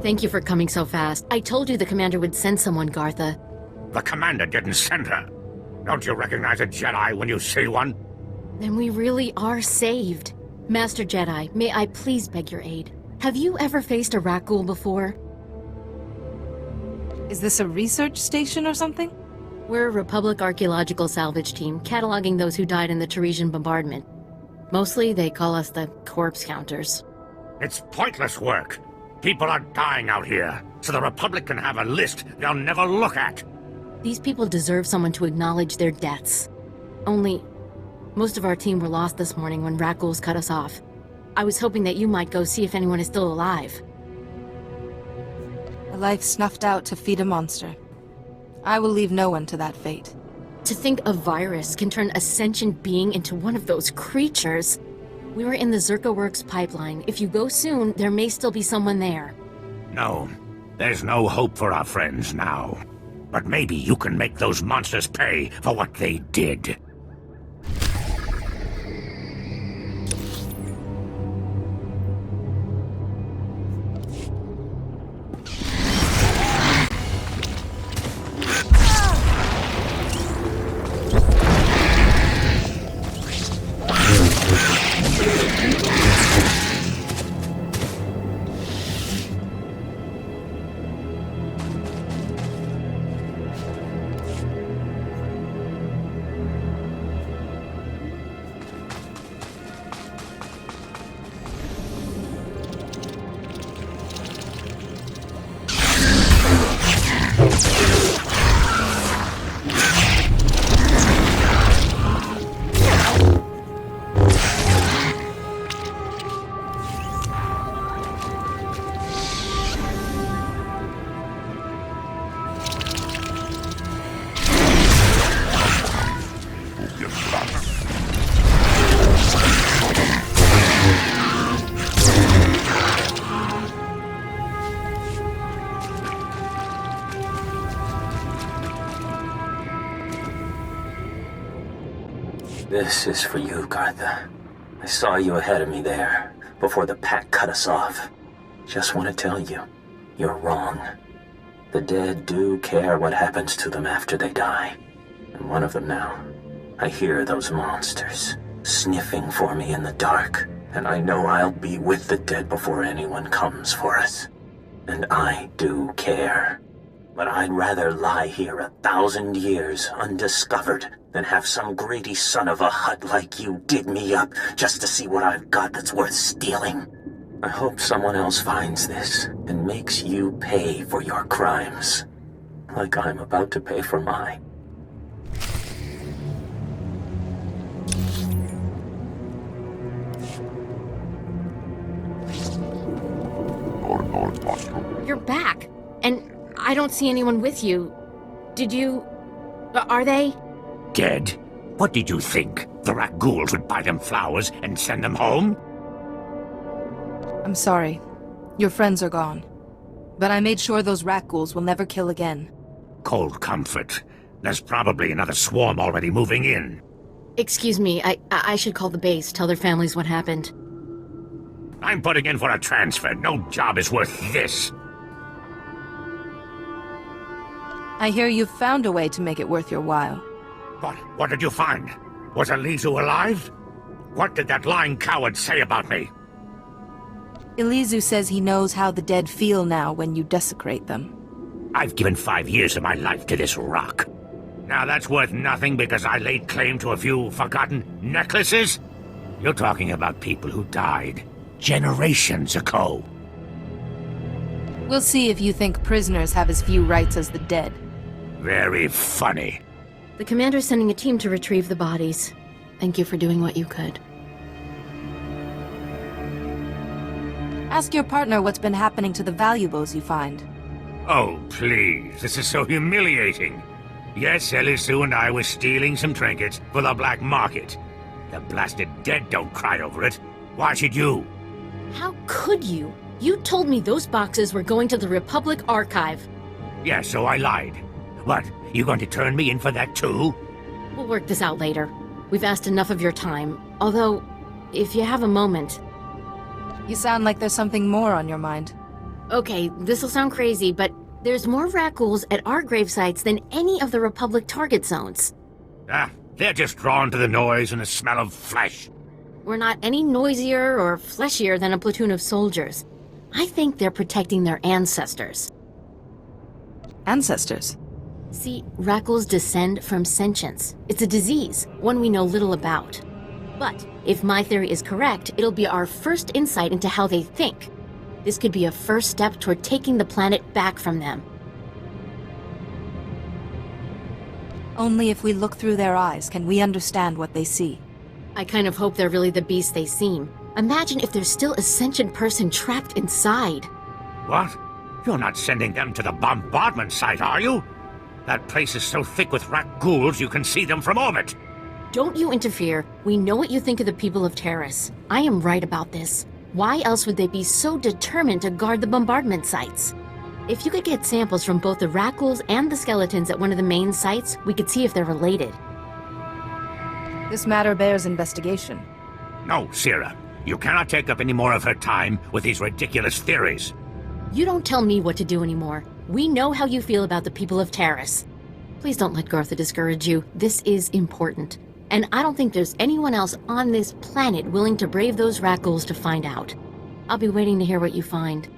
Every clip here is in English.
Thank you for coming so fast. I told you the commander would send someone, Gartha. The commander didn't send her. Don't you recognize a Jedi when you see one? Then we really are saved. Master Jedi, may I please beg your aid? Have you ever faced a Rakghoul before? Is this a research station or something? We're a Republic archaeological salvage team, cataloging those who died in the Teresian bombardment. Mostly, they call us the corpse counters. It's pointless work. People are dying out here, so the Republic can have a list they'll never look at. These people deserve someone to acknowledge their deaths. Only, most of our team were lost this morning when Rakghouls cut us off. I was hoping that you might go see if anyone is still alive. A life snuffed out to feed a monster. I will leave no one to that fate. To think a virus can turn a sentient being into one of those creatures. We were in the Zerka Works pipeline. If you go soon, there may still be someone there. No, there's no hope for our friends now. But maybe you can make those monsters pay for what they did. This is for you, Gartha. I saw you ahead of me there, before the pack cut us off. Just want to tell you, you're wrong. The dead do care what happens to them after they die. I'm one of them now. I hear those monsters sniffing for me in the dark, and I know I'll be with the dead before anyone comes for us. And I do care. But I'd rather lie here 1,000 years undiscovered than have some greedy son of a Hutt like you dig me up just to see what I've got that's worth stealing. I hope someone else finds this and makes you pay for your crimes, like I'm about to pay for mine. You're back, and I don't see anyone with you. Did you... Are they? Dead? What did you think? The Rakghouls would buy them flowers and send them home? I'm sorry. Your friends are gone. But I made sure those Rakghouls will never kill again. Cold comfort. There's probably another swarm already moving in. Excuse me, I should call the base, tell their families what happened. I'm putting in for a transfer. No job is worth this. I hear you've found a way to make it worth your while. What did you find? Was Ilizu alive? What did that lying coward say about me? Ilizu says he knows how the dead feel now when you desecrate them. I've given 5 years of my life to this rock. Now that's worth nothing because I laid claim to a few forgotten necklaces? You're talking about people who died generations ago. We'll see if you think prisoners have as few rights as the dead. Very funny. The commander's sending a team to retrieve the bodies. Thank you for doing what you could. Ask your partner what's been happening to the valuables you find. Oh, please. This is so humiliating. Yes, Ilizu and I were stealing some trinkets for the black market. The blasted dead don't cry over it. Why should you? How could you? You told me those boxes were going to the Republic Archive. Yeah, so I lied. What, you going to turn me in for that too? We'll work this out later. We've asked enough of your time. Although, if you have a moment... You sound like there's something more on your mind. Okay, this'll sound crazy, but there's more Rakghouls at our grave sites than any of the Republic target zones. Ah, they're just drawn to the noise and the smell of flesh. We're not any noisier or fleshier than a platoon of soldiers. I think they're protecting their ancestors. Ancestors? See, Rakghouls descend from sentience. It's a disease, one we know little about. But if my theory is correct, it'll be our first insight into how they think. This could be a first step toward taking the planet back from them. Only if we look through their eyes can we understand what they see. I kind of hope they're really the beast they seem. Imagine if there's still a sentient person trapped inside. What? You're not sending them to the bombardment site, are you? That place is so thick with Rakghouls you can see them from orbit. Don't you interfere. We know what you think of the people of Terrace. I am right about this. Why else would they be so determined to guard the bombardment sites? If you could get samples from both the Rakghouls and the skeletons at one of the main sites, we could see if they're related. This matter bears investigation. No, Sierra. You cannot take up any more of her time with these ridiculous theories. You don't tell me what to do anymore. We know how you feel about the people of Terrace. Please don't let Gartha discourage you. This is important. And I don't think there's anyone else on this planet willing to brave those Rakghouls to find out. I'll be waiting to hear what you find.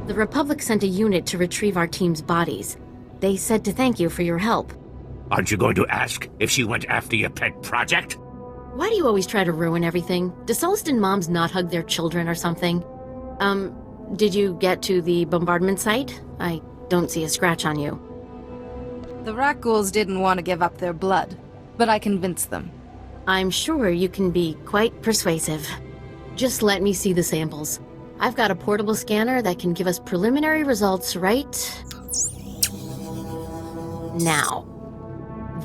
The Republic sent a unit to retrieve our team's bodies. They said to thank you for your help. Aren't you going to ask if she went after your pet project? Why do you always try to ruin everything? Do Sullustan moms not hug their children or something? Did you get to the bombardment site? I don't see a scratch on you. The Rakghouls didn't want to give up their blood, but I convinced them. I'm sure you can be quite persuasive. Just let me see the samples. I've got a portable scanner that can give us preliminary results right now.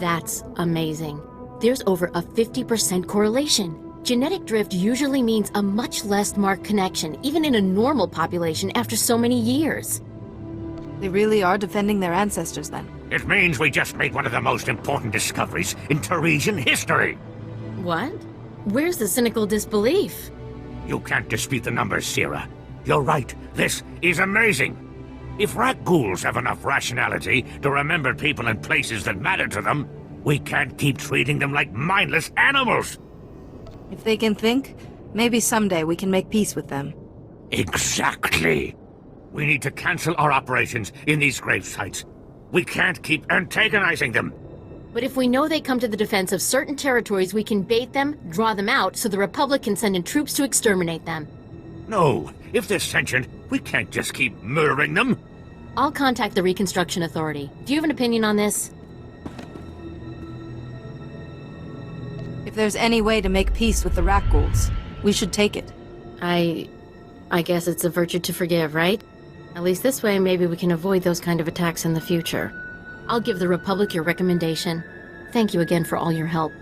That's amazing. There's over a 50% correlation. Genetic drift usually means a much less marked connection, even in a normal population after so many years. They really are defending their ancestors then. It means we just made one of the most important discoveries in Teresian history. What? Where's the cynical disbelief? You can't dispute the numbers, Sierra. You're right. This is amazing. If Rakghouls have enough rationality to remember people and places that matter to them, we can't keep treating them like mindless animals. If they can think, maybe someday we can make peace with them. Exactly. We need to cancel our operations in these grave sites. We can't keep antagonizing them. But if we know they come to the defense of certain territories, we can bait them, draw them out, so the Republic can send in troops to exterminate them. No, if they're sentient, we can't just keep murdering them. I'll contact the Reconstruction Authority. Do you have an opinion on this? If there's any way to make peace with the Rakghouls, we should take it. I guess it's a virtue to forgive, right? At least this way, maybe we can avoid those kind of attacks in the future. I'll give the Republic your recommendation. Thank you again for all your help.